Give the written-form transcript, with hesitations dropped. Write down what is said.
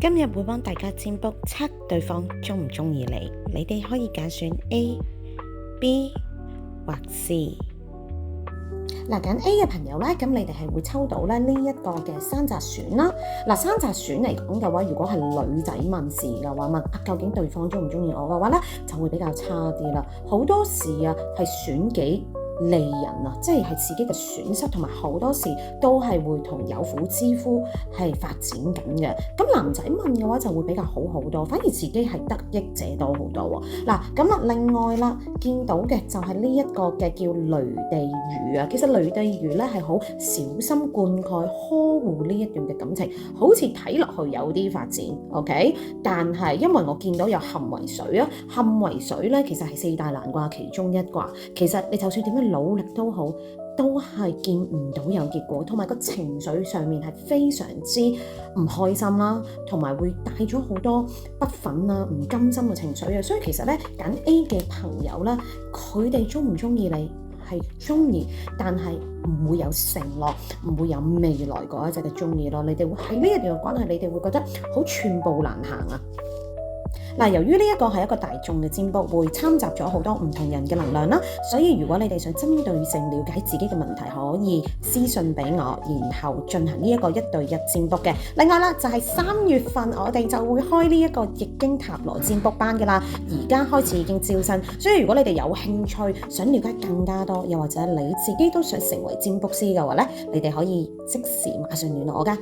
今日會幫大家占卜測對方鍾唔鍾意你，你哋可以揀選 A、B 或 C。嗱，揀 A 嘅朋友咧，咁你哋係會抽到咧呢一個嘅山楂選啦。嗱，山楂選嚟講嘅話，如果係女仔問事嘅話，問究竟對方鍾唔鍾意我嘅話咧，就會比較差啲啦。好多時啊，係損己利人啊，即係自己嘅損失，同埋好多時都係會同有婦之夫係發展緊嘅。咁男仔問嘅話就會比較好好多，反而自己係得益者多好多喎。嗱，咁啊，另外啦，見到嘅就係呢一個嘅叫雷地魚啊。其實雷地魚咧係好小心灌溉、呵護呢一段嘅感情，好似睇落去有啲發展，OK？但係因為我見到有坎為水啊，坎為水咧其實係四大難卦其中一卦。其實你就算點樣努力都好，都係見唔到有結果，同埋個情緒上面係非常之唔開心啦，同埋會帶咗好多不忿啊、唔甘心嘅情緒啊。所以其實咧，揀 A 嘅朋友咧，佢哋鍾唔鍾意你係鍾意，但係唔會有承諾，唔會有未來嗰一隻嘅鍾意咯。你哋會喺呢一段嘅關係，你哋會覺得好寸步難行啊。嗱，由於呢一個係一個大眾嘅占卜，會摻雜咗好多唔同人嘅能量啦，所以如果你哋想針對性了解自己嘅問題，可以私信俾我，然後進行呢一個1對1占卜嘅。另外啦，就係3月份我哋就會開呢一個易經塔羅占卜班㗎啦，而家開始已經招生，所以如果你哋有興趣想了解更加多，又或者你自己都想成為占卜師嘅話咧，你哋可以即時馬上聯絡我㗎。